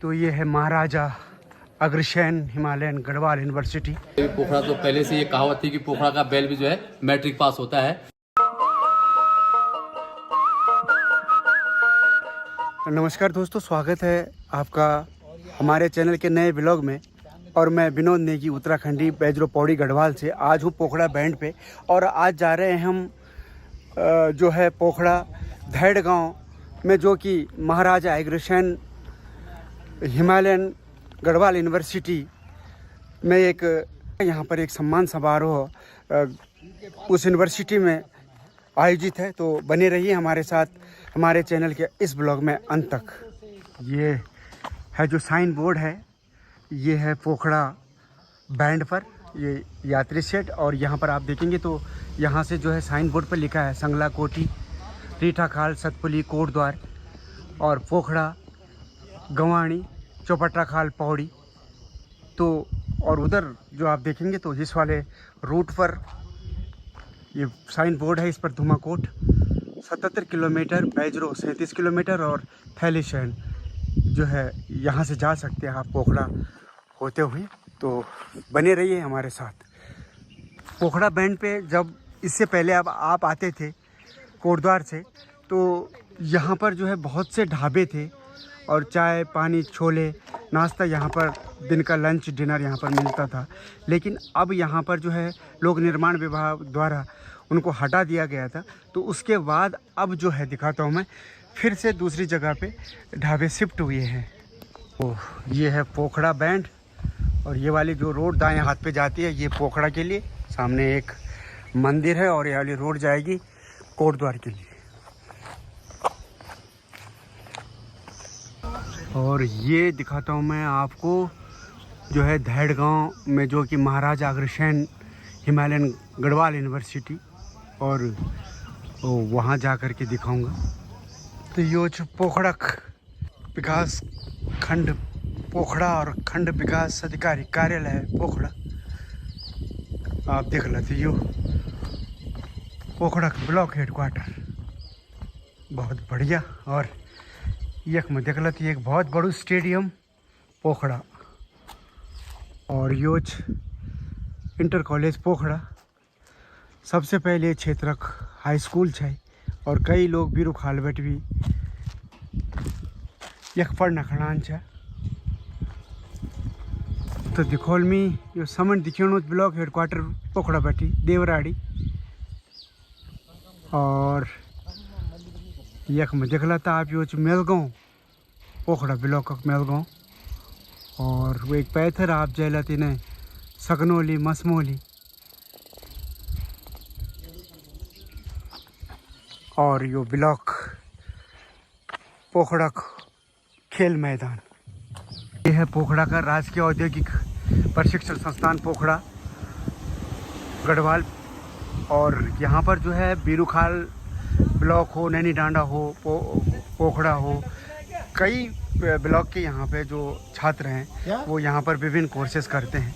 तो ये है महाराजा अग्रसेन हिमालयन गढ़वाल यूनिवर्सिटी। पोखरा तो पहले से ये कहावत थी कि पोखरा का बैल भी जो है मैट्रिक पास होता है। नमस्कार दोस्तों, स्वागत है आपका हमारे चैनल के नए ब्लॉग में। और मैं विनोद नेगी उत्तराखंडी बैजरो पौड़ी गढ़वाल से आज हूँ पोखरा बैंड पे। और आज जा रहे हैं हम जो है पोखरा धैड़ गांव में, जो कि महाराजा अग्रसेन हिमालयन गढ़वाल यूनिवर्सिटी में एक यहाँ पर एक सम्मान समारोह उस यूनिवर्सिटी में आयोजित है। तो बने रहिए हमारे साथ हमारे चैनल के इस ब्लॉग में अंत तक। ये है जो साइन बोर्ड है, ये है पोखरा बैंड पर ये यात्री सेट। और यहाँ पर आप देखेंगे तो यहाँ से जो है साइन बोर्ड पर लिखा है संगला कोठी, रीठा खाल, सतपुली, कोटद्वार और पोखरा, गंवाणी, चौपटा खाल, पौड़ी। तो और उधर जो आप देखेंगे तो इस वाले रूट पर ये साइन बोर्ड है, इस पर धुमाकोट 77 किलोमीटर, बैजरो 37 किलोमीटर और थैलीशहन जो है यहाँ से जा सकते हैं आप पोखरा होते हुए। तो बने रहिए हमारे साथ। पोखरा बैंड पे जब इससे पहले अब आप आते थे कोटद्वार से, तो यहाँ पर जो है बहुत से ढाबे थे और चाय पानी छोले नाश्ता यहाँ पर दिन का लंच डिनर यहाँ पर मिलता था। लेकिन अब यहाँ पर जो है लोक निर्माण विभाग द्वारा उनको हटा दिया गया था। तो उसके बाद अब जो है दिखाता हूँ मैं, फिर से दूसरी जगह पे ढाबे शिफ्ट हुए हैं। तो ये है पोखरा बैंड और ये वाली जो रोड दाएं हाथ पे जाती है ये पोखरा के लिए, सामने एक मंदिर है और ये वाली रोड जाएगी कोटद्वार के लिए। और ये दिखाता हूँ मैं आपको जो है धैड़ गांव में, जो कि महाराजा अग्रसेन हिमालयन गढ़वाल यूनिवर्सिटी, और वहाँ जा कर के दिखाऊंगा। तो ये जो पोखरा विकास खंड पोखरा और खंड विकास अधिकारी कार्यालय है पोखरा, आप देख लेते यो पोखरा ब्लॉक हेडक्वार्टर बहुत बढ़िया। और यक में देख लेती एक बहुत बड़ू स्टेडियम पोखरा और योज इंटर कॉलेज पोखरा सबसे पहले क्षेत्रक हाई स्कूल है। और कई लोग बीरू खालबेट भी यक पढ़ना खड़ान है। तो दिखोल में यो समन दिखियों ब्लॉक हेडक्वार्टर पोखरा बैठी देवराड़ी। और यक में देख लेता आप यो मेलगांव पोखरा ब्लॉक मेलगांव। और वो एक पैथर आप जाए लेते ने सकनोली मसमोली। और यो ब्लॉक पोखरा खेल मैदान। ये है पोखरा का राजकीय औद्योगिक प्रशिक्षण संस्थान पोखरा गढ़वाल। और यहाँ पर जो है बीरूखाल ब्लॉक हो, नैनी डांडा हो, पोखरा हो, कई ब्लॉक के यहाँ पे जो छात्र हैं वो यहाँ पर विभिन्न कोर्सेज करते हैं।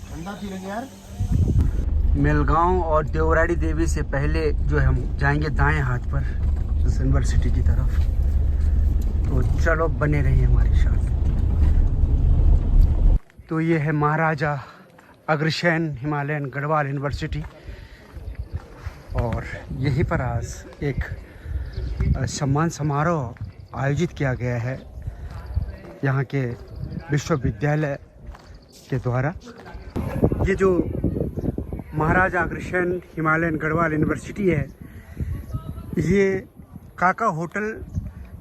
मेलगांव और देवराड़ी देवी से पहले जो है हम जाएंगे दाएं हाथ पर इस यूनिवर्सिटी की तरफ। तो चलो बने रहिए हमारे साथ। तो ये है महाराजा अग्रसेन हिमालयन गढ़वाल यूनिवर्सिटी और यहीं पर आज एक सम्मान समारोह आयोजित किया गया है यहाँ के विश्वविद्यालय के द्वारा। ये जो महाराजा अग्रसेन हिमालयन गढ़वाल यूनिवर्सिटी है, ये काका होटल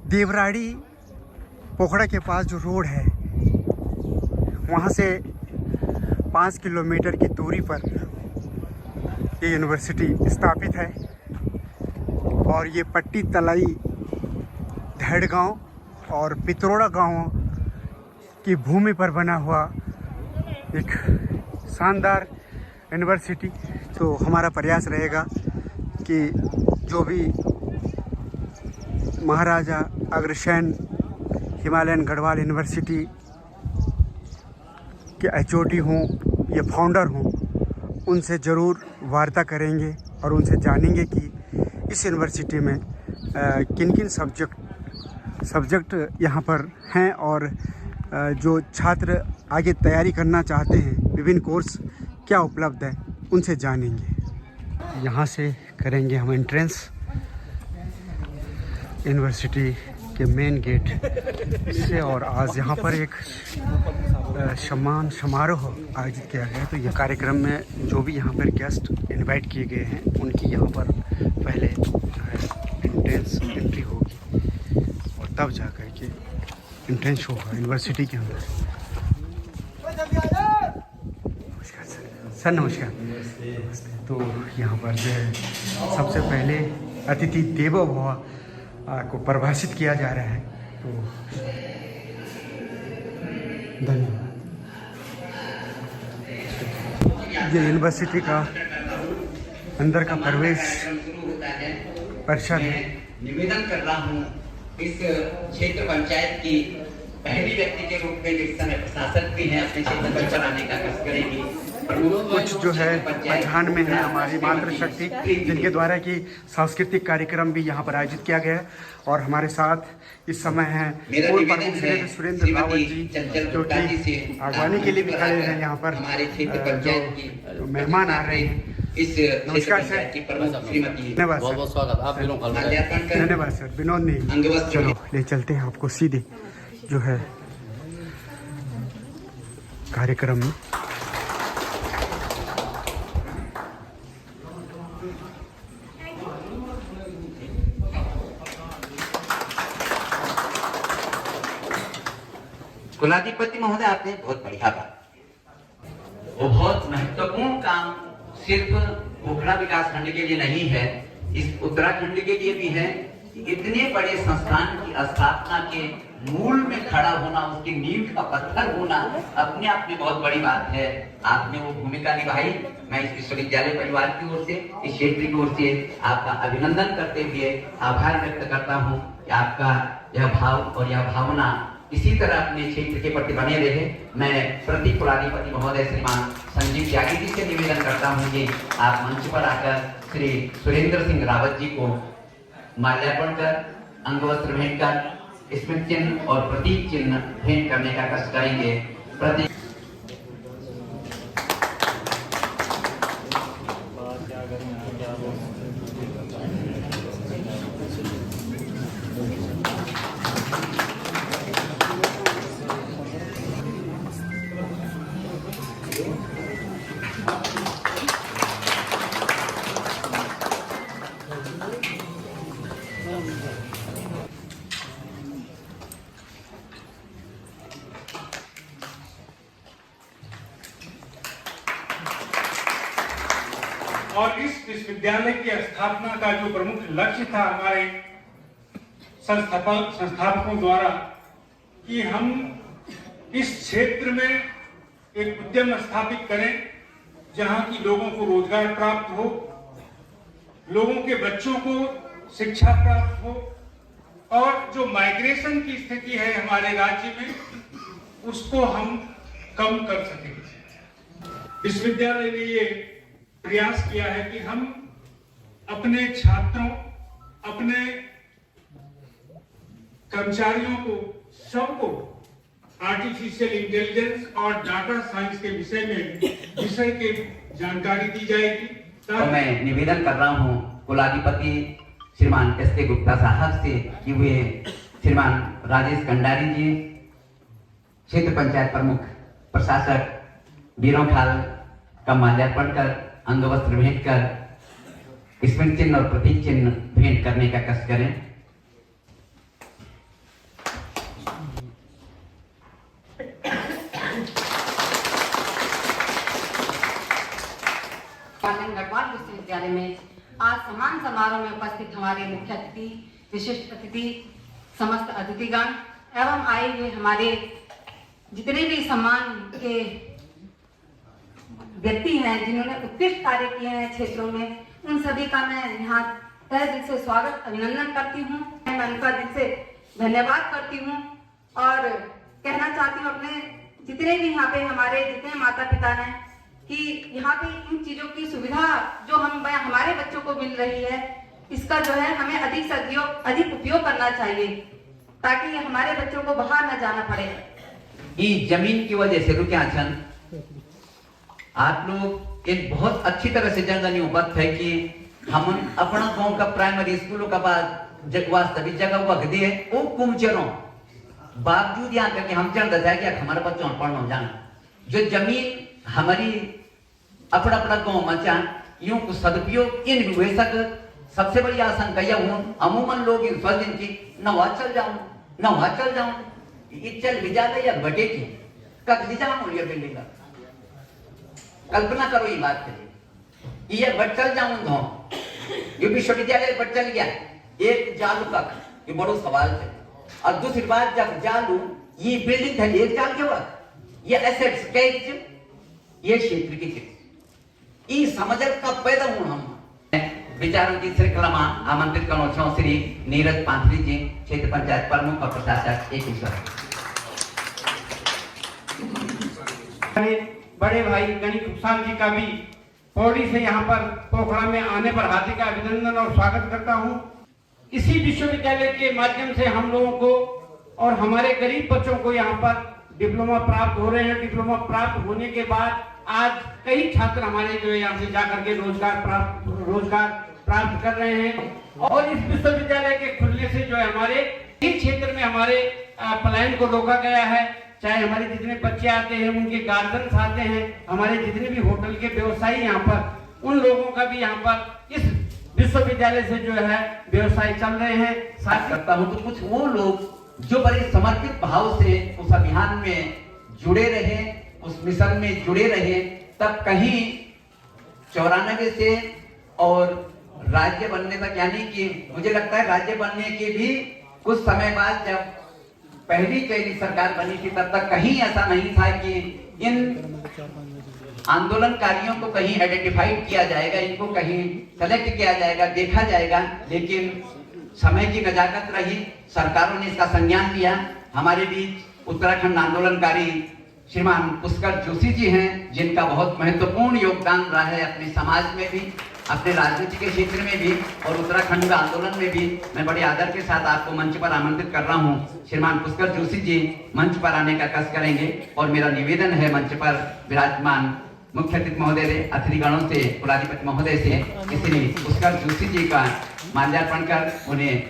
देवराड़ी पोखरा के पास जो रोड है वहाँ से 5 किलोमीटर की दूरी पर ये यूनिवर्सिटी स्थापित है। और ये पट्टी तलाई धैड़ गांव और पित्रोड़ा गांव की भूमि पर बना हुआ एक शानदार यूनिवर्सिटी। तो हमारा प्रयास रहेगा कि जो भी महाराजा अग्रसेन हिमालयन गढ़वाल यूनिवर्सिटी के एचओडी हों या फाउंडर हों, उनसे ज़रूर वार्ता करेंगे और उनसे जानेंगे कि इस यूनिवर्सिटी में किन किन सब्जेक्ट यहाँ पर हैं और जो छात्र आगे तैयारी करना चाहते हैं, विभिन्न कोर्स क्या उपलब्ध है, उनसे जानेंगे। यहाँ से करेंगे हम एंट्रेंस यूनिवर्सिटी के मेन गेट से। और आज यहाँ पर एक सम्मान समारोह आयोजित किया गया है। तो ये कार्यक्रम में जो भी यहाँ पर गेस्ट इनवाइट किए गए हैं, उनकी यहाँ पर पहले एंट्री होगी और तब जा कर के एंट्रेंस होगा यूनिवर्सिटी के अंदर। नमस्कार सर। नमस्कार। तो यहाँ पर जो है सबसे पहले अतिथि देवो भव को परिभाषित किया जा रहा है। तो धन्यवाद। ये यूनिवर्सिटी का अंदर का प्रवेश परिषद है। निवेदन कर रहा हूँ इस क्षेत्र पंचायत की पहली व्यक्ति के रूप में इस समय प्रशासक भी हैं, अपने क्षेत्र पर चलाने का कष्ट करेगी। कुछ जो है पठान में है हमारी मातृशक्ति, जिनके द्वारा कि सांस्कृतिक कार्यक्रम भी यहाँ पर आयोजित किया गया है। और हमारे साथ इस समय हैं पूर्व प्रमुख श्री सुरेंद्र रावत जी, जो कि आगवानी के लिए भी खड़े हैं यहाँ पर। जो मेहमान आ रहे हैं, नमस्कार सर। धन्यवाद बहुत बहुत स्वागत। आप धन्यवाद सर। विनोद नहीं, चलो ले चलते हैं आपको सीधे जो है कार्यक्रम में। कुलाधिपति महोदय, आपने बहुत बढ़िया बात, वो बहुत महत्वपूर्ण काम सिर्फ पोखरा विकास खंड के लिए नहीं है, इस उत्तराखंड के लिए भी है। इतने बड़े संस्थान की स्थापना के मूल में खड़ा होना, उसकी नींव का पत्थर होना अपने आप में बहुत बड़ी बात है। आपने वो भूमिका निभाई। मैं इस विश्वविद्यालय परिवार की ओर से, इस क्षेत्र की ओर से आपका अभिनंदन करते हुए आभार व्यक्त करता हूँ कि आपका यह भाव और यह भावना इसी तरह अपने क्षेत्र के प्रति बने रहे। मैं प्रति कुलाधिपति महोदय श्रीमान संजीव त्यागी जी से निवेदन करता हूँ कि आप मंच पर आकर श्री सुरेंद्र सिंह रावत जी को माल्यार्पण कर, अंगवस्त्र भेंट कर, स्मृति चिन्ह और प्रतीक चिन्ह भेंट करने का कष्ट करेंगे। प्रतीक और इस विश्वविद्यालय की स्थापना का जो प्रमुख लक्ष्य था हमारे संस्थापकों द्वारा कि हम इस क्षेत्र में एक उद्यम स्थापित करें जहां की लोगों को रोजगार प्राप्त हो, लोगों के बच्चों को शिक्षा प्राप्त हो और जो माइग्रेशन की स्थिति है हमारे राज्य में उसको हम कम कर सकें। विश्वविद्यालय ने ये प्रयास किया है कि हम अपने छात्रों, अपने कर्मचारियों को, सबको आर्टिफिशियल इंटेलिजेंस और डाटा साइंस के विषय की जानकारी दी जाएगी। तो मैं निवेदन कर रहा हूँ कुलाधिपति श्रीमान एस.के. गुप्ता साहब से कि वे श्रीमान राजेश कंडारी जी, क्षेत्र पंचायत प्रमुख प्रशासक बीरों खाल का माल्यार्पण कर, अंगवस्त्र भेंट कर, स्मृति चिन्ह और प्रतीक चिन्ह भेंट करने का कष्ट करें। गढ़वाल विश्वविद्यालय में आज सम्मान समारोह में उपस्थित हमारे मुख्य अतिथि, विशिष्ट अतिथि, समस्त अतिथिगण एवं आए हुए हमारे जितने भी सम्मान के व्यक्ति हैं जिन्होंने उत्कृष्ट कार्य किए हैं क्षेत्रों में, उन सभी का मैं यहाँ तहे दिल से स्वागत अभिनंदन करती हूँ। मैं उनका दिल से धन्यवाद करती हूँ और कहना चाहती हूँ अपने जितने भी यहाँ पे हमारे जितने माता पिता हैं कि यहाँ पे इन चीजों की सुविधा जो हमारे बच्चों को मिल रही है, इसका जो है हमें अधिक से अधिक उपयोग करना चाहिए ताकि हमारे बच्चों को बाहर न जाना पड़े। ये जमीन की वजह से रुके छन। आप लोग एक बहुत अच्छी तरह से जाननी उपत है कि हम अपना गांव का प्राइमरी स्कूलों का बाद वास्तविक जगह वक्त दिए वो कुमचरों बावजूद यहाँ तक कि हम जानते थे कि हमारे बच्चों पढ़ना जाना जो जमीन हमारी अपना अपना गांव में चाह यूं को सदुपयोग इन भी हुए सक। सबसे बड़ी आशंका यह हूं अमूमन लोग इन सोचते कि नवा चल जाऊं ये चल भी जाता या बटे की कब भी जाऊं ये बिल्डिंग कल्पना करो ये बात करिए ये बट चल जाऊं तो ये विश्वविद्यालय बट चल गया एक जालू का ये बड़ो सवाल है। और दूसरी बात जब जालू ये बिल्डिंग था एक जाल के वक्त ये एसेट्स कैच ये क्षेत्र की चीज ये समझ कब पैदा हूं हम विचारों की श्रृंखला में आमंत्रित करो छो श्री नीरज पांथरी जी क्षेत्र पंचायत प्रमुख और प्रशासक एक बड़े भाई गणित कुशाल जी का भी पौड़ी से यहाँ पर पोखरा में आने पर हार्दिक अभिनंदन और स्वागत करता हूँ। इसी विश्वविद्यालय के माध्यम से हम लोगों को और हमारे गरीब बच्चों को यहाँ पर डिप्लोमा प्राप्त हो रहे हैं। डिप्लोमा प्राप्त होने के बाद आज कई छात्र हमारे जो है यहाँ से जाकर के रोजगार प्राप्त कर रहे हैं। और इस विश्वविद्यालय के खुलने से जो है हमारे इस क्षेत्र में हमारे पलायन को रोका गया है। चाहे हमारे जितने बच्चे आते हैं उनके गार्जियंस आते हैं, हमारे जितने भी होटल के व्यवसायी यहाँ पर उन लोगों का भी यहाँ पर इस विश्वविद्यालय से जो है व्यवसाय चल रहे हैं। साथ करता हूँ तो कुछ वो लोग जो बड़े समर्पित भाव से उस अभियान में जुड़े रहे उस मिशन में जुड़े रहे तब कहीं 94 से और राज्य बनने तक यानी कि मुझे लगता है राज्य बनने के भी कुछ समय बाद जब पहली चयनित सरकार बनी थी तब तक कहीं ऐसा नहीं था कि इन आंदोलनकारियों को कहीं आइडेंटिफाइड किया जाएगा, इनको कहीं सेलेक्ट किया जाएगा, देखा जाएगा। लेकिन समय की नजाकत रही, सरकारों ने इसका संज्ञान लिया। हमारे बीच उत्तराखंड आंदोलनकारी श्रीमान पुष्कर जोशी जी हैं जिनका बहुत महत्वपूर्ण योगदान रहा है अपने समाज में भी, अपने राजनीति के क्षेत्र में भी और उत्तराखंड आंदोलन में भी। मैं बड़े आदर के साथ आपको मंच पर आमंत्रित कर रहा हूं। श्रीमान पुष्कर जोशी जी मंच पर आने का कष्ट करेंगे और मेरा निवेदन है मंच पर विराजमान मुख्य अतिथि महोदय से, अतिथिगणों से, कुलाधिपति महोदय से किसी पुष्कर जोशी जी का माल्यार्पण कर उन्हें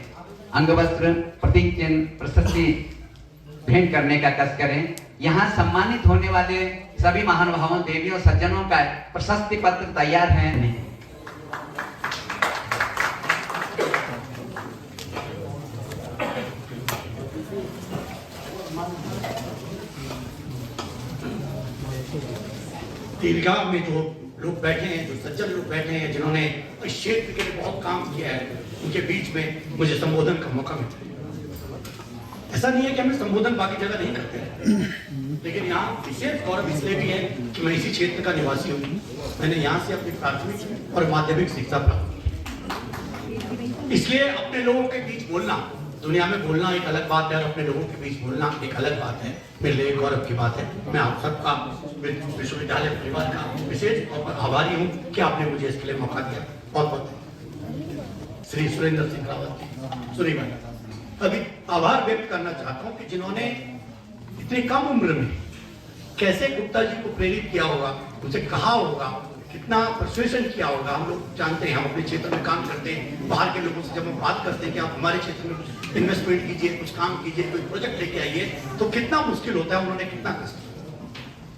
अंगवस्त्र, प्रतीक चिन्ह, प्रशस्ति भेंट करने का कष्ट करें। यहाँ सम्मानित होने वाले सभी महानुभावों, देवियों, सज्जनों का प्रशस्ति पत्र तैयार है। दीर्घा में जो लोग बैठे हैं, जो सज्जन लोग बैठे हैं, जिन्होंने इस क्षेत्र के लिए बहुत काम किया है, उनके बीच में मुझे संबोधन का मौका मिला। ऐसा नहीं है कि हमें संबोधन बाकी जगह नहीं करते हैं, लेकिन यहाँ विशेष गौरव इसलिए भी है कि मैं इसी क्षेत्र का निवासी हूँ। मैंने यहाँ से अपनी प्राथमिक और माध्यमिक शिक्षा प्राप्त की, इसलिए अपने लोगों के बीच बोलना, दुनिया में बोलना एक अलग बात है और अपने लोगों के बीच बोलना एक अलग बात है। मेरे लिए गौरव की बात है। मैं आप सबका विश्वविद्यालय परिवार का विशेष तौर पर आभारी हूँ कि आपने मुझे इसके लिए मौका दिया। बहुत बहुत श्री सुरेंद्र सिंह रावत सुरी भाई अभी आभार व्यक्त करना चाहता हूँ कि जिन्होंने इतनी कम उम्र में कैसे गुप्ता जी को प्रेरित किया होगा, उनसे कहा होगा, कितना परसुएशन किया होगा। हम लोग जानते हैं, हम अपने क्षेत्र में काम करते हैं, बाहर के लोगों से जब हम बात करते हैं कि आप हमारे क्षेत्र में कुछ इन्वेस्टमेंट कीजिए, कुछ काम कीजिए, कोई प्रोजेक्ट लेके आइए, तो कितना मुश्किल होता है, उन्होंने कितना कष्ट किया।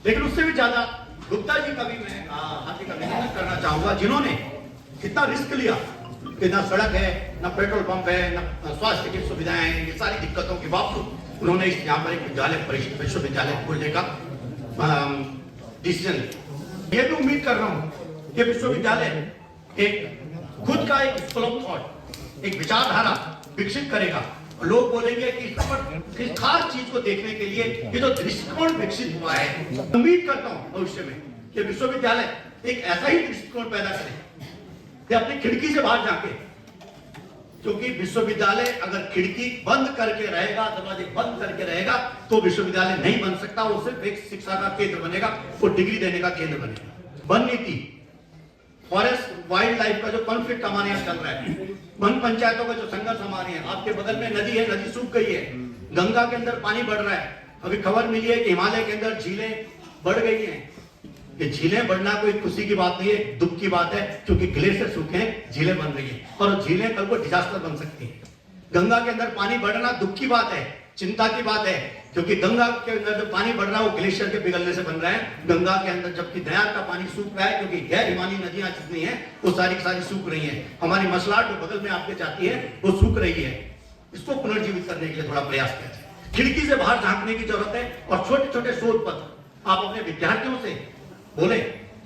लेकिन उससे भी ज्यादा गुप्ता जी का भी मैं हार्दिक अभिनंदन करना चाहूंगा, जिन्होंने कितना रिस्क लिया कि ना सड़क है, ना पेट्रोल पंप है, ना स्वास्थ्य की सुविधाएं हैं, ये सारी दिक्कतों के बावजूद उन्होंने इस यहाँ पर एक विश्वविद्यालय खोलने का डिसीजन। ये भी उम्मीद कर रहा हूँ कि विश्वविद्यालय एक खुद का एक स्कूल ऑफ थॉट, एक विचारधारा विकसित करेगा। लोग बोलेंगे कि किस खास चीज को देखने के लिए ये जो दृष्टिकोण विकसित हुआ है, उम्मीद करता हूँ भविष्य में कि विश्वविद्यालय एक ऐसा ही दृष्टिकोण पैदा करे कि अपनी खिड़की से बाहर जाके, क्योंकि विश्वविद्यालय अगर खिड़की बंद करके रहेगा, दरवाजे बंद करके रहेगा, तो विश्वविद्यालय नहीं बन सकता। वो सिर्फ एक शिक्षा का केंद्र बनेगा, वो डिग्री देने का केंद्र बनेगा। वन नीति, फॉरेस्ट वाइल्ड लाइफ का जो कॉन्फ्लिक्ट हमारे यहाँ चल रहा है, वन पंचायतों का जो संघर्ष हमारे यहाँ, आपके बगल में नदी है, नदी सूख गई है, गंगा के अंदर पानी बढ़ रहा है, अभी खबर मिली है कि हिमालय के अंदर झीलें बढ़ गई हैं। ये झीलें बढ़ना कोई खुशी की बात नहीं है, दुख की बात है, क्योंकि ग्लेशियर सूखे झीलें बन रही हैं और झीलें कल को डिजास्टर बन सकती हैं। गंगा के अंदर पानी बढ़ना दुख की बात है, चिंता की बात है, क्योंकि गंगा के अंदर जो पानी बढ़ रहा है वो ग्लेशियर के पिघलने से बन रहा है। गंगा के अंदर जबकि दरिया का पानी सूख रहा है, क्योंकि गैर हिमानी नदियां जितनी हैं वो सारी की सारी सूख रही हैं। हमारी मसलाट जो बगल में आपके जाती है वो सूख रही है। इसको पुनर्जीवित करने के लिए थोड़ा प्रयास किया जाए। खिड़की से बाहर झांकने की जरूरत है और छोटे छोटे शोध पत्र आप अपने विद्यार्थियों से बोले,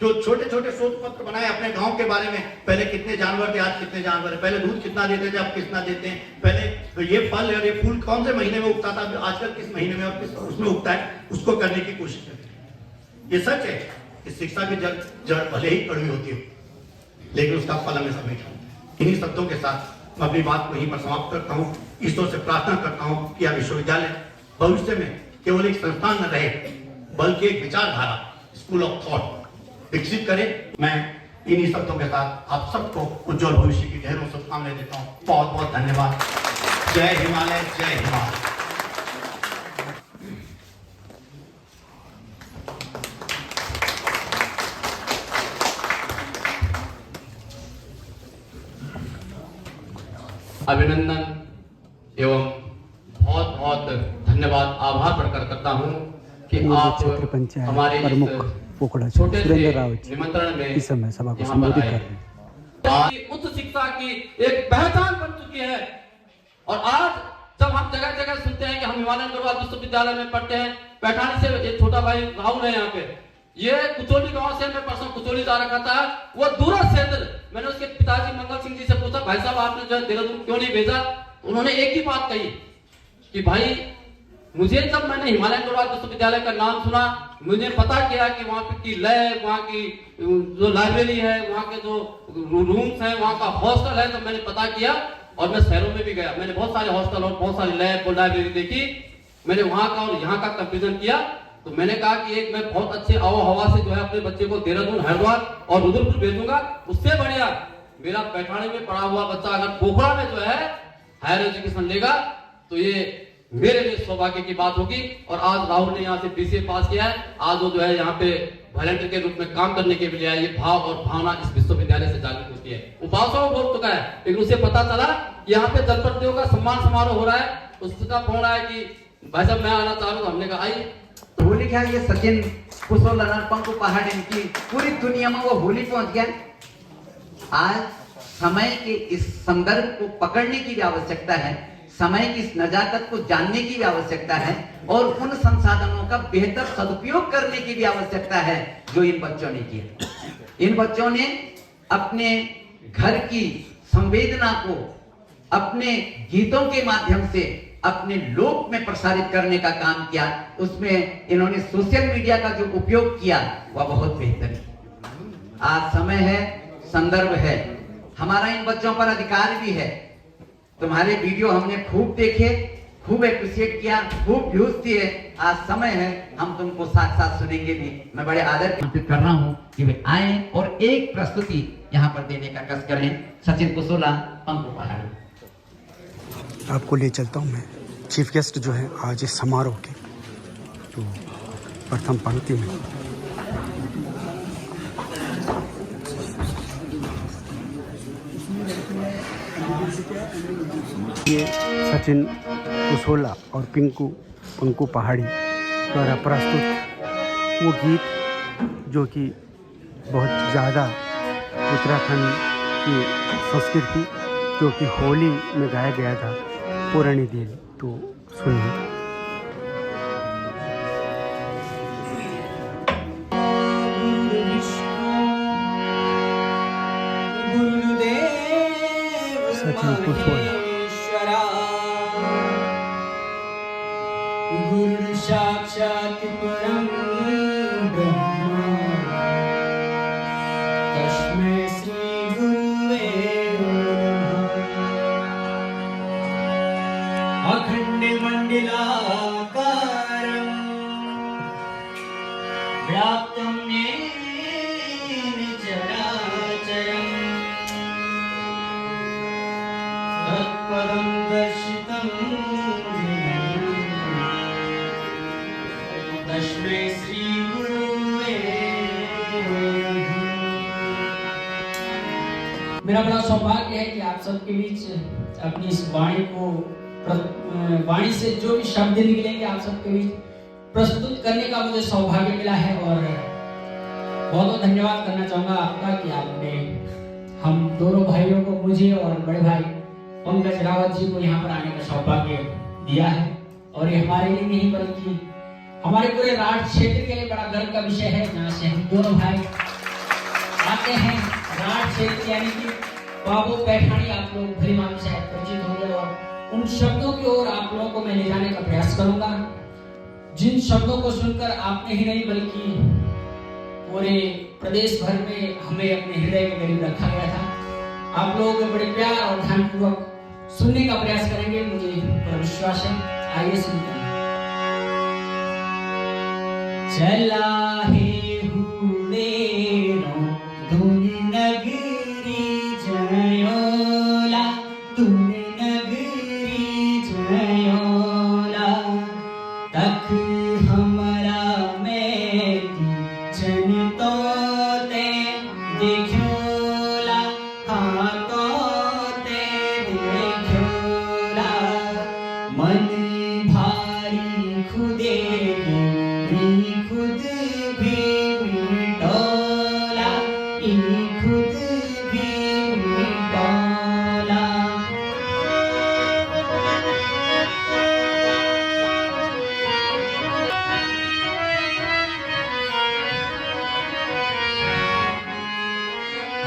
जो छोटे छोटे शोध पत्र बनाए अपने गांव के बारे में। पहले कितने जानवर थे, आज कितने जानवर है, पहले दूध कितना देते थे, अब कितना देते हैं, पहले तो ये फल और ये फूल कौन से महीने में उगता था, आजकल किस महीने में और किस उसमें उगता है, उसको करने की कोशिश करें। ये सच है कि शिक्षा की जड़ भले ही कड़वी होती हो, लेकिन उसका फल हमेशा मीठा होता है। इन्हीं शब्दों के साथ मैं अपनी बात को यहीं पर समाप्त करता हूँ। ईश्वर से प्रार्थना करता हूँ कि यह विश्वविद्यालय भविष्य में केवल एक संस्थान न रहे, बल्कि एक विचारधारा, स्कूल ऑफ थॉट विकसित करे। मैं इन्हीं शब्दों के साथ आप सबको उज्जवल भविष्य की ढेरों शुभकामनाएं देता हूँ। बहुत बहुत धन्यवाद। जय हिमालय, जय हिमालय। अभिनंदन एवं बहुत बहुत धन्यवाद, आभार प्रकट करता हूँ कि आप हमारे इस पोखड़ा छोटे से सुरेंद्र राव जी निमंत्रण में इस समय सभा को यहाँ संबोधित पर कर आए। रहे हैं। आज उच्च शिक्षा की एक पहचान बन चुकी है और आज जब हम जगह जगह सुनते हैं कि हम हिमालयन गढ़वाल विश्वविद्यालय में पढ़ते हैं, पैठानी से एक छोटा भाई राहुल है यहाँ पे, ये कुचोली गांव से, मैं परसों कुचोली जा रखा था, वो दूरस्थ क्षेत्र। मैंने उसके पिताजी मंगल सिंह जी से पूछा, भाई साहब आपने जो है देहरादून क्यों नहीं भेजा? उन्होंने एक ही बात कही कि भाई मुझे जब मैंने हिमालयन गढ़वाल विश्वविद्यालय का नाम सुना, मुझे पता किया कि वहाँ की लैब, वहाँ की जो लाइब्रेरी है, वहाँ के जो रूम्स हैं, वहाँ का हॉस्टल है, तो मैंने पता किया और मैं शहरों में भी गया। मैंने बहुत सारे हॉस्टल और बहुत सारी लैब और लाइब्रेरी देखी। मैंने वहाँ का और यहाँ का कंपेरिजन किया, तो मैंने कहा कि एक मैं बहुत अच्छे आबो हवा से जो है अपने बच्चे को देहरादून, हरिद्वार और रुद्रपुर भेजूंगा। उससे बढ़िया मेरा पैठानी में पढ़ा हुआ बच्चा अगर पोखरा में जो है हायर एजुकेशन लेगा तो ये मेरे लिए सौभाग्य की बात होगी। और आज राहुल ने यहाँ से BCA पास किया है, आज वो जो है यहाँ पे वॉलंटियर के रूप में काम करने के लिए आया। ये भाव और भावना इस विश्वविद्यालय से जागृत होती है। वो भाषा बोल चुका है, लेकिन उसे पता चला कि यहाँ पे जलप्रतियों का सम्मान समारोह हो रहा है। उसका फोन आया कि भाई साहब मैं आना चाह रहा हूँ। हमने कहा आई। होली क्या, ये सचिन कुशोला पंकु पहाड़ी की पूरी दुनिया में वो होली पहुंच गया। आज समय के इस संदर्भ को पकड़ने की भी आवश्यकता है, समय की इस नजाकत को जानने की भी आवश्यकता है और उन संसाधनों का बेहतर सदुपयोग करने की भी आवश्यकता है जो इन बच्चों ने किया। इन बच्चों ने अपने घर की संवेदना को अपने गीतों के माध्यम से अपने लोक में प्रसारित करने का काम किया। उसमें इन्होंने सोशल मीडिया का जो उपयोग किया वह बहुत बेहतर है। आज समय है, संदर्भ है, हमारा इन बच्चों पर अधिकार भी है। तुम्हारे वीडियो हमने खूब देखे, खूब एप्रिशिएट किया, खूब व्यूज दिए। आज समय है हम तुमको साथ साथ सुनेंगे भी। मैं बड़े आदर कर रहा हूँ कि वे आए और एक प्रस्तुति यहाँ पर देने का कष्ट करें। सचिन कुशोला, पंकु पहाड़ी। आपको ले चलता हूँ मैं चीफ गेस्ट जो है आज इस समारोह के, तो प्रथम पंक्ति में ये सचिन कुशोला और पंकु पहाड़ी द्वारा प्रस्तुत वो गीत जो कि बहुत ज़्यादा उत्तराखंड की संस्कृति जो कि होली में गाया गया था, पुरानी दिल। तो सुनिए। सचिन कुशोला। गुरु साक्षात् परम ब्रह्म तस्मै श्री गुरुवे नमः। अखंड मंडलाकारं व्याप्तं येन चराचरं तत्पदं दर्शितं मेरा बड़ा सौभाग्य है कि आप सबके बीच अपनी इस वाणी से जो भी शब्द निकलेंगे आप सबके बीच प्रस्तुत करने का मुझे सौभाग्य मिला है। और बहुत बहुत धन्यवाद करना चाहूँगा आपका कि आपने हम दोनों भाइयों को, मुझे और बड़े भाई पंकज रावत जी को यहाँ पर आने का सौभाग्य दिया है। और ये हमारे लिए नहीं बल्कि हमारे पूरे राठ क्षेत्र के लिए बड़ा गर्व का विषय है, जहाँ से हम दोनों भाई आते हैं। राठ क्षेत्र यानी कि बाबू पैठानी आप लोग भली भांति शायद परिचित होंगे, और उन शब्दों की ओर आप लोगों को मैं ले जाने का प्रयास करूंगा जिन शब्दों को सुनकर आपने ही नहीं बल्कि पूरे प्रदेश भर में हमें अपने हृदय के करीब रखा गया था। आप लोग बड़े प्यार और ध्यानपूर्वक सुनने का प्रयास करेंगे, मुझे पूरा विश्वास है। आइए सुनते हैं। चला है हुनेरो धुन नगरी जयोला, धुन नगरी जयोला, तक हमरा में जन तो ते देखोला, हाँ तो ते देखोला, मन भारी खुदे भी खुद भी मिटोला, खुद भी मिटोला।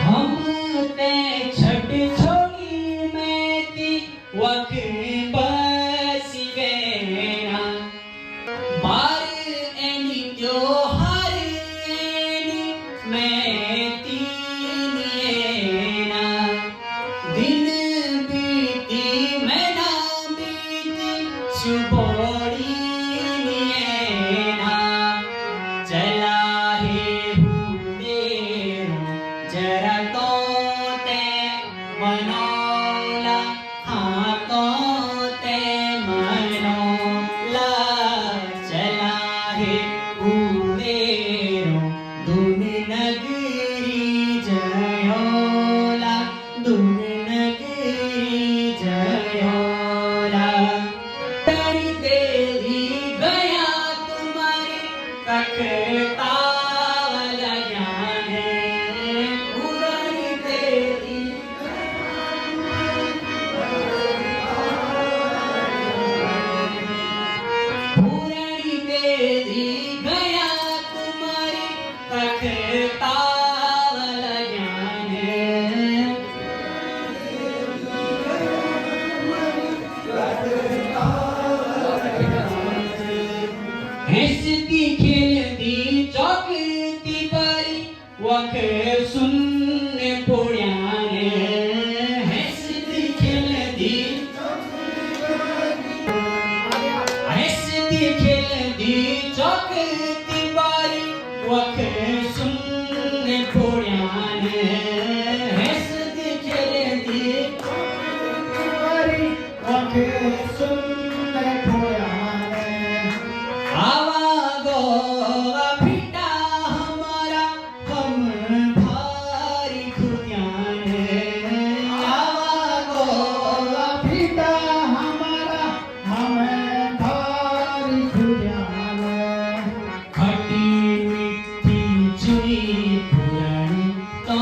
हम ते छठ छोड़ी में ती वक बसी गैना, बार एनी त्योहार एनी मैं तीनिएना, दिन बीती महीना बीती सुबोड़ी निएना, चला है हुनेरो जरा तो ते मनोला, हाँ तो ते मनोला, चला है हुनेरो धुन नगरी जयोला, धुन नगरी जयोला, तड़ी तेरी गया तुम्हारे कखता लगा है, उड़ानी तेरी उड़ानी तेरी गया तुम्हारे कखता लगा है। हंसती खेलती चौकती परी वख सुनने पुण्याने, हंसती खेलती चौकती परी वख सुनने पुण्याने, हंसती खेलती परी वख सुनने पुण्याने, आवा गोवा फिटा हमारा हम भारी खुदियाने, आवा गोवा फिटा हमारा हम भारी खुदियाने, खट्टी मीठी चुई पुरानी तो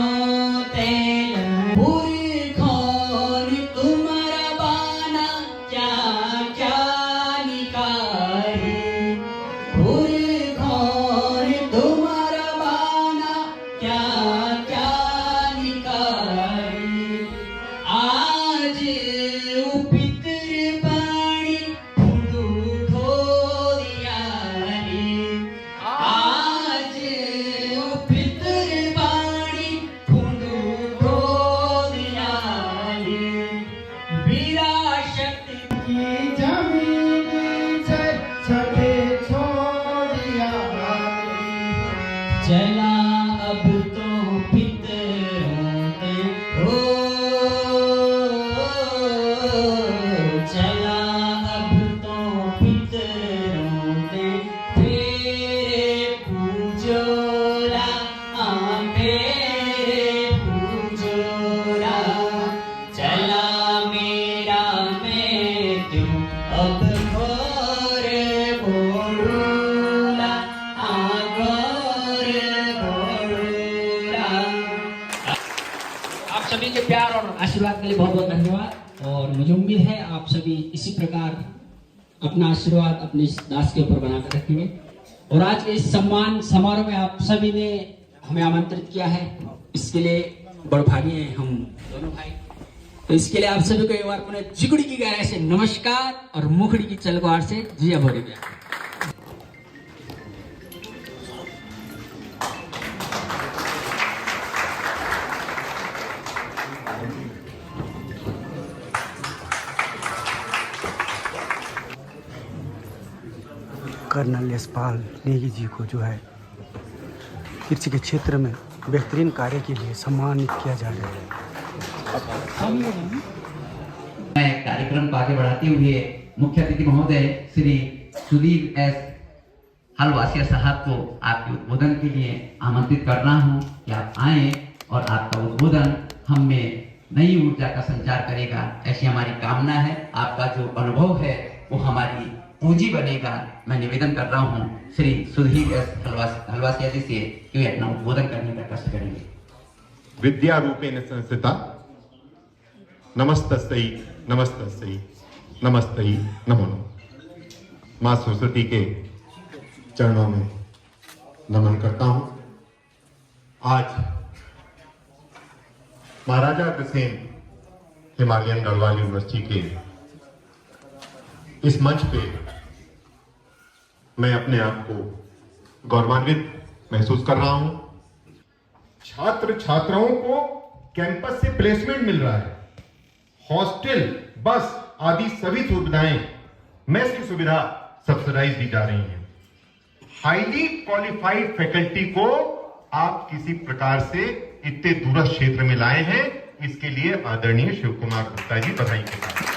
तेल पूरी खोर तुम्हारा बाना क्या क्या निकारी, पूरी खोर तुम्हारा बाना क्या क्या निकारी, आज उपितर पानी फुंडू ठोरियारी, आज उपितर पानी फुंडू ठोरियारी, विरासत की जमीन से छठे छोड़िया, चला अब तो पितरों ते हो, चला अब तो पितरों ते फेरे पूजोला, फेरे पूजोला, आप सभी के प्यार और आशीर्वाद के लिए बहुत बहुत धन्यवाद। और मुझे उम्मीद है आप सभी इसी प्रकार अपना आशीर्वाद अपने इस दास के ऊपर बनाकर रखेंगे। और आज के इस सम्मान समारोह में आप सभी ने हमें आमंत्रित किया है, इसके लिए बड़भागी हैं हम दोनों भाई। तो इसके लिए आप सभी को एक बार पुनः चिकुड़ी की गहराई से नमस्कार और मुखड़ी की चलगुहार से जिया भरी गया। कर्नल यशपाल नेगी जी को जो है कृषि के क्षेत्र में बेहतरीन कार्य के लिए सम्मानित किया जा रहा है। मैं कार्यक्रम को आगे बढ़ाते हुए मुख्य अतिथि महोदय श्री सुधीर एस हलवासिया साहब को आपके उद्बोधन के लिए आमंत्रित कर रहा हूं कि आप आए और आपका उद्बोधन हम में नई ऊर्जा का संचार करेगा, ऐसी हमारी कामना है। आपका जो अनुभव है वो हमारी पूंजी बनेगा। मैं निवेदन कर रहा हूं श्री सुधीर एस हलवासिया जी से कि वे अपना उद्बोधन करने का कष्ट करेंगे। विद्या रूपेण संस्थिता नमस्तस्यै नमस्तस्यै नमस्तै नमो नमः। मां सरस्वती के चरणों में नमन करता हूं। आज महाराजा अग्रसेन हिमालयन गढ़वाल यूनिवर्सिटी के इस मंच पे मैं अपने आप को गौरवान्वित महसूस कर रहा हूं। छात्र छात्राओं को कैंपस से प्लेसमेंट मिल रहा है, हॉस्टल, बस आदि सभी सुविधाएं, मेस की सुविधा सब्सिडाइज दी जा रही हैं। हाईली क्वालिफाइड फैकल्टी को आप किसी प्रकार से इतने दूरस्थ क्षेत्र में लाए हैं, इसके लिए आदरणीय शिव कुमार गुप्ता जी बधाई के साथ।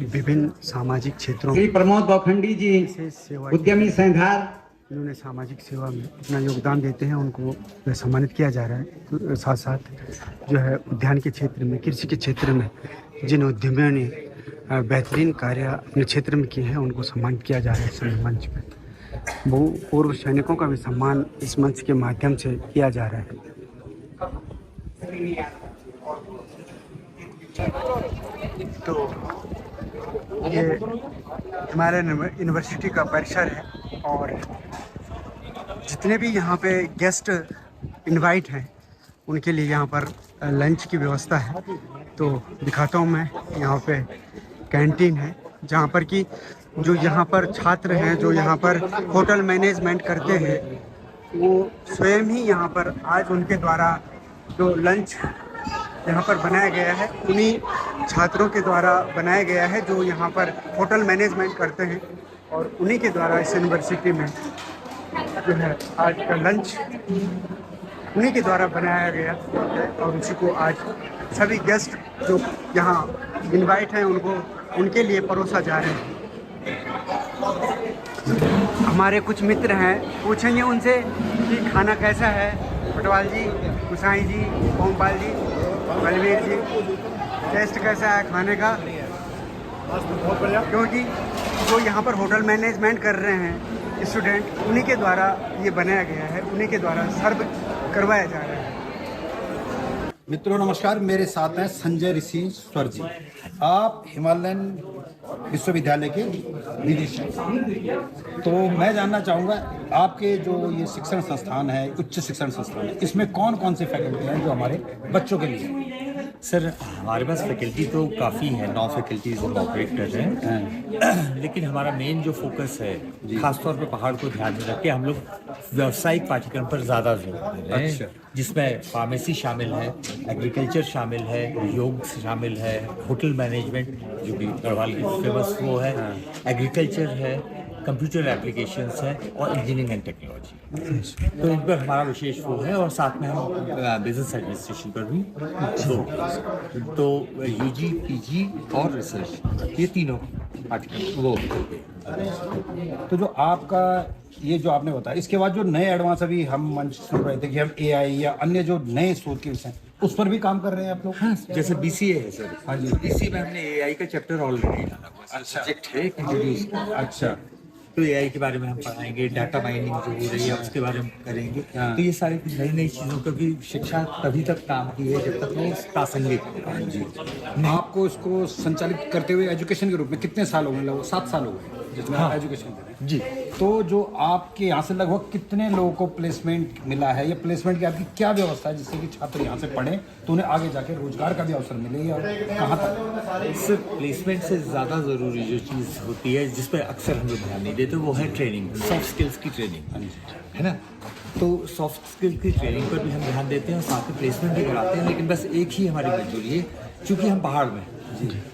विभिन्न सामाजिक क्षेत्रों श्री प्रमोद बौखंडी जी से सेवा उद्यमी संघार जिन्होंने सामाजिक सेवा में अपना योगदान देते हैं उनको सम्मानित किया जा रहा है। तो साथ साथ जो है उद्यान के क्षेत्र में, कृषि के क्षेत्र में जिन उद्यमियों ने बेहतरीन कार्य अपने क्षेत्र में किए हैं उनको सम्मानित किया जा रहा है। इस मंच पर वो पूर्व सैनिकों का भी सम्मान इस मंच के माध्यम से किया जा रहा है। तो ये हमारे यूनिवर्सिटी का परिसर है और जितने भी यहाँ पे गेस्ट इनवाइट हैं उनके लिए यहाँ पर लंच की व्यवस्था है। तो दिखाता हूँ मैं, यहाँ पे कैंटीन है जहाँ पर कि जो यहाँ पर छात्र हैं जो यहाँ पर होटल मैनेजमेंट करते हैं वो स्वयं ही यहाँ पर आज उनके द्वारा जो लंच यहाँ पर बनाया गया है उन्हीं छात्रों के द्वारा बनाया गया है जो यहाँ पर होटल मैनेजमेंट करते हैं और उन्हीं के द्वारा इस यूनिवर्सिटी में जो है आज का लंच उन्हीं के द्वारा बनाया गया है और उसी को आज सभी गेस्ट जो यहाँ इनवाइट हैं उनके लिए परोसा जा रहे हैं। हमारे कुछ मित्र हैं, पूछेंगे उनसे कि खाना कैसा है। पटवाल जी, गुसाई जी, ओमपाल जी, बलवीर जी, टेस्ट कैसा है खाने का? बहुत बढ़िया, क्योंकि जो यहाँ पर होटल मैनेजमेंट कर रहे हैं स्टूडेंट उन्हीं के द्वारा ये बनाया गया है, उन्हीं के द्वारा सर्व करवाया जा रहा है। मित्रों नमस्कार, मेरे साथ हैं संजय ऋषि स्वर जी। आप हिमालयन विश्वविद्यालय के निदेशक। तो मैं जानना चाहूँगा आपके जो ये शिक्षण संस्थान है, उच्च शिक्षण संस्थान है, इसमें कौन कौन से फैकल्टी हैं जो हमारे बच्चों के लिए? सर हमारे पास फैकल्टी तो काफ़ी है, 9 फैकल्टीज हम ऑपरेट कर रहे हैं, लेकिन हमारा मेन जो फोकस है खासतौर पे पहाड़ को ध्यान में रख के हम लोग व्यावसायिक पाठ्यक्रम पर ज़्यादा जोर दे रहे हैं। अच्छा। जिसमें फार्मेसी शामिल है, एग्रीकल्चर शामिल है, योग शामिल है, होटल मैनेजमेंट जो कि गढ़वाल की फेमस वो है, एग्रीकल्चर है, कंप्यूटर एप्लीकेशंस है और इंजीनियरिंग एंड टेक्नोलॉजी। तो इन पर हमारा विशेष वो है और साथ में हम बिजनेस एडमिनिस्ट्रेशन पर भी तो यूजी, पीजी और रिसर्च ये तीनों पाठ्यक्रम वो। तो जो आपका ये जो आपने बताया, इसके बाद जो नए एडवांस अभी हम मंच सुन रहे थे कि हम एआई या अन्य जो नए शोध के विषय उस पर भी काम कर रहे हैं आप लोग? हाँ, जैसे BCA है सर। हाँ जी। BCA में हमने AI का चैप्टर ऑलरेडी डाला हुआ है। सब्जेक्ट है इंट्रोड्यूस। अच्छा। तो AI के बारे में हम पढ़ाएंगे, डाटा माइनिंग जो हो रही है उसके बारे में करेंगे। तो ये सारी नई नई चीज़ों, क्योंकि शिक्षा तभी तक काम की है जब तक वो प्रासंगिक है। जी। आपको इसको संचालित करते हुए एजुकेशन के रूप में कितने साल हो गए? लगभग 7 साल हो गए जिसमें आप एजुकेशन कर रहे हैं। जी। तो जो आपके यहाँ से लगभग कितने लोगों को प्लेसमेंट मिला है, या प्लेसमेंट की आपकी क्या व्यवस्था है जिससे कि छात्र यहाँ से पढ़ें तो उन्हें आगे जाके रोजगार का भी अवसर मिले, या कहाँ तक? सिर्फ प्लेसमेंट से ज़्यादा ज़रूरी जो चीज़ होती है जिस पर अक्सर हम लोग ध्यान नहीं देते वो है ट्रेनिंग, सॉफ्ट स्किल्स की ट्रेनिंग, है ना। तो सॉफ्ट स्किल की ट्रेनिंग पर भी हम ध्यान देते हैं और साथ में प्लेसमेंट भी कराते हैं। लेकिन बस एक ही हमारी मंजूरी है, क्योंकि हम पहाड़ में हैं,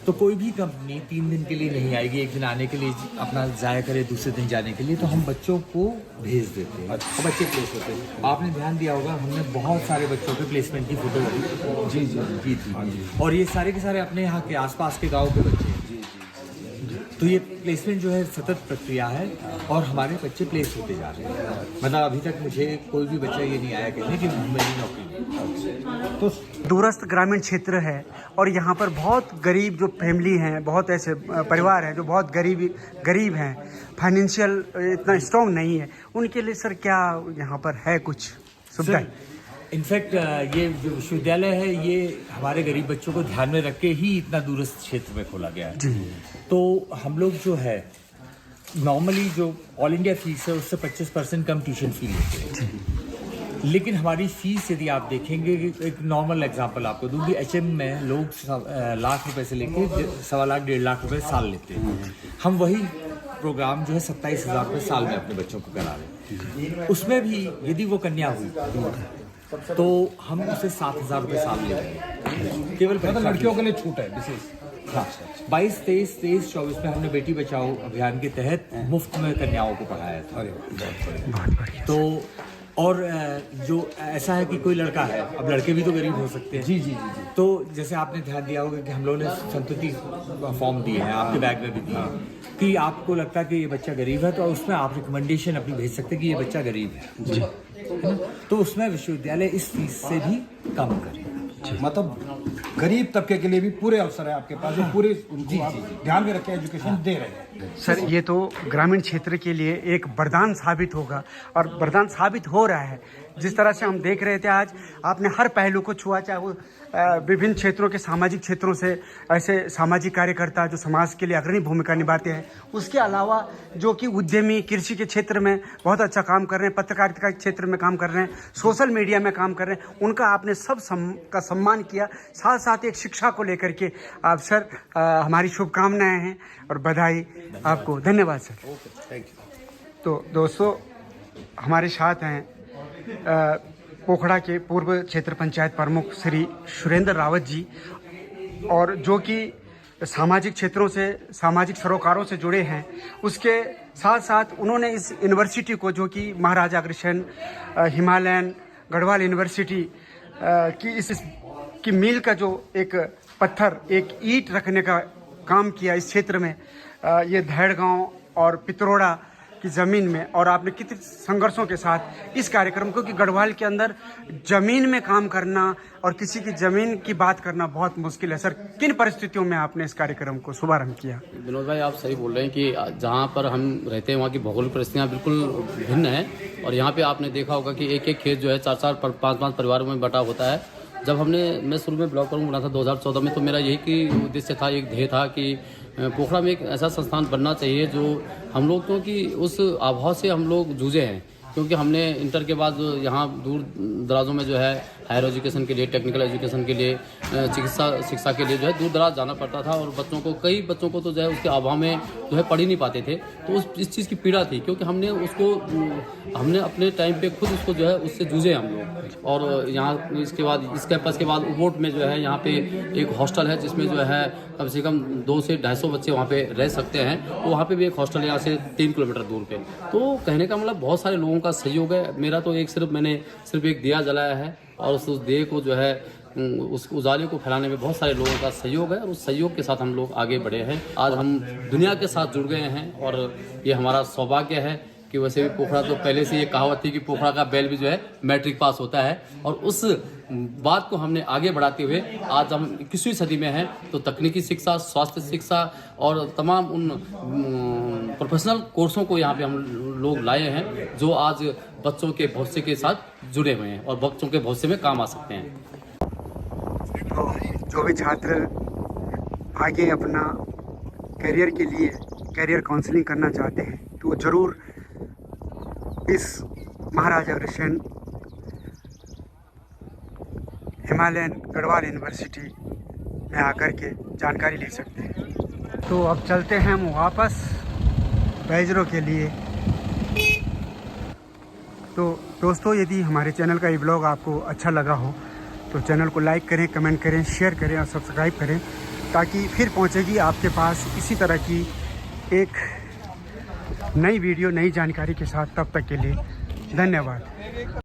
तो कोई भी कंपनी 3 दिन के लिए नहीं आएगी, एक दिन आने के लिए अपना ज़ाया करे, दूसरे दिन जाने के लिए। तो हम बच्चों को भेज देते हैं और बच्चे प्लेस होते हैं। आपने ध्यान दिया होगा, हमने बहुत सारे बच्चों के प्लेसमेंट की फोटो जी की थी, और ये सारे के सारे अपने यहाँ के आसपास के गाँव के बच्चे हैं। तो ये प्लेसमेंट जो है सतत प्रक्रिया है और हमारे बच्चे प्लेस होते जा रहे हैं। मतलब अभी तक मुझे कोई भी बच्चा ये नहीं आया कहने कि मेरी नौकरी। तो दूरस्थ ग्रामीण क्षेत्र है और यहाँ पर बहुत गरीब जो फैमिली हैं, बहुत ऐसे परिवार हैं जो बहुत गरीब हैं, फाइनेंशियल इतना स्ट्रॉन्ग नहीं है, उनके लिए सर क्या यहाँ पर है कुछ सुविधाएं? इनफैक्ट ये जो विश्वविद्यालय है ये हमारे गरीब बच्चों को ध्यान में रख के ही इतना दूरस्थ क्षेत्र में खोला गया है। तो हम लोग जो है नॉर्मली जो ऑल इंडिया फीस है उससे 25% कम ट्यूशन फी लेते हैं। लेकिन हमारी फीस यदि आप देखेंगे, एक नॉर्मल एग्जांपल आपको दूंगी, HM में लोग लाख रुपए से लेके 1.25 लाख 1.5 लाख रुपए साल लेते हैं। हम वही प्रोग्राम जो है 27,000 रुपये साल में अपने बच्चों को करा रहे हैं। उसमें भी यदि वो कन्या हुई तो हम उसे 7,000 रुपये साल ले रहे हैं, केवल लड़कियों के लिए छूट है विशेष। हाँ, 22, 23, 24 में हमने बेटी बचाओ अभियान के तहत मुफ्त में कन्याओं को पढ़ाया था। तो और जो ऐसा है कि कोई लड़का है, अब लड़के भी तो गरीब हो सकते हैं। जी। तो जैसे आपने ध्यान दिया होगा कि हम लोगों ने संतति फॉर्म दिए हैं, आपके बैग में भी दिए, कि आपको लगता है कि ये बच्चा गरीब है तो उसमें आप रिकमेंडेशन अपनी भेज सकते हैं कि ये बच्चा गरीब है। जी। तो उसमें विश्वविद्यालय इस फीस से भी कम करेगा। मतलब गरीब तबके के लिए भी पूरे अवसर है आपके पास, जो पूरे उनको आप ध्यान में रख के एजुकेशन दे रहे हैं। सर ये तो ग्रामीण क्षेत्र के लिए एक वरदान साबित होगा और वरदान साबित हो रहा है। जिस तरह से हम देख रहे थे आज आपने हर पहलू को छुआ, चाहे वो विभिन्न क्षेत्रों के सामाजिक क्षेत्रों से ऐसे सामाजिक कार्यकर्ता जो समाज के लिए अग्रणी भूमिका निभाते हैं, उसके अलावा जो कि उद्यमी कृषि के क्षेत्र में बहुत अच्छा काम कर रहे हैं, पत्रकारिता के क्षेत्र में काम कर रहे हैं, सोशल मीडिया में काम कर रहे हैं, उनका आपने सब का सम्मान किया। साथ साथ एक शिक्षा को लेकर के आप सर हमारी शुभकामनाएं हैं और बधाई आपको। धन्यवाद सर। Thank you. तो दोस्तों हमारे साथ हैं पोखड़ा के पूर्व क्षेत्र पंचायत प्रमुख श्री सुरेंद्र रावत जी, और जो कि सामाजिक क्षेत्रों से, सामाजिक सरोकारों से जुड़े हैं। उसके साथ साथ उन्होंने इस यूनिवर्सिटी को, जो कि महाराजा अग्रसेन हिमालयन गढ़वाल यूनिवर्सिटी की मील का जो एक पत्थर, एक ईंट रखने का काम किया इस क्षेत्र में, ये धैड़ गांव और पित्रोड़ा की ज़मीन में। और आपने कितने संघर्षों के साथ इस कार्यक्रम को, कि गढ़वाल के अंदर ज़मीन में काम करना और किसी की ज़मीन की बात करना बहुत मुश्किल है। सर किन परिस्थितियों में आपने इस कार्यक्रम को शुभारंभ किया? विनोद भाई, आप सही बोल रहे हैं कि जहाँ पर हम रहते हैं वहाँ की भौगोलिक परिस्थितियाँ बिल्कुल भिन्न हैं। और यहाँ पे आपने देखा होगा कि एक एक खेत जो है 4-4, 5-5 परिवारों में बटा होता है। जब मैं शुरू में ब्लॉक प्रमुख बना था 2014 में, तो मेरा यही कि उद्देश्य था, एक ध्येय था कि पोखड़ा में एक ऐसा संस्थान बनना चाहिए जो हम लोग, क्योंकि उस अभाव से हम लोग जूझे हैं। क्योंकि हमने इंटर के बाद यहाँ दूर दराजों में जो है हायर एजुकेशन के लिए, टेक्निकल एजुकेशन के लिए, चिकित्सा शिक्षा के लिए जो है दूर दराज जाना पड़ता था। और कई बच्चों को तो जो है उसके अभाव में जो है पढ़ ही नहीं पाते थे। तो इस चीज़ की पीड़ा थी, क्योंकि हमने अपने टाइम पे खुद उसको जो है उससे जूझे हम लोग। और यहाँ इसके बाद इस कैंपस के बाद उबोट में जो है यहाँ पे एक हॉस्टल है, जिसमें जो है कम से कम 200 से 250 बच्चे वहाँ पे रह सकते हैं। तो वहाँ पे भी एक हॉस्टल है यहाँ से 3 किलोमीटर दूर पे। तो कहने का मतलब बहुत सारे लोगों का सहयोग है। मेरा तो मैंने सिर्फ एक दिया जलाया है, और उस दिए को जो है उस उजाले को फैलाने में बहुत सारे लोगों का सहयोग है, और उस सहयोग के साथ हम लोग आगे बढ़े हैं। आज हम दुनिया के साथ जुड़ गए हैं, और ये हमारा सौभाग्य है कि वैसे भी पोखरा तो पहले से ये कहावत थी कि पोखरा का बैल भी जो है मैट्रिक पास होता है, और उस बात को हमने आगे बढ़ाते हुए आज हम 21वीं सदी में हैं तो तकनीकी शिक्षा, स्वास्थ्य शिक्षा और तमाम उन प्रोफेशनल कोर्सों को यहाँ पे हम लोग लाए हैं जो आज बच्चों के भविष्य के साथ जुड़े हुए हैं और बच्चों के भविष्य में काम आ सकते हैं। तो जो भी छात्र आगे अपना करियर के लिए करियर काउंसलिंग करना चाहते हैं तो वो ज़रूर इस महाराजा अग्रसेन हिमालयन गढ़वाल यूनिवर्सिटी में आकर के जानकारी ले सकते हैं। तो अब चलते हैं हम वापस बैजरों के लिए। तो दोस्तों, यदि हमारे चैनल का ये ब्लॉग आपको अच्छा लगा हो तो चैनल को लाइक करें, कमेंट करें, शेयर करें और सब्सक्राइब करें, ताकि फिर पहुंचेगी आपके पास इसी तरह की एक नई वीडियो, नई जानकारी के साथ। तब तक के लिए धन्यवाद।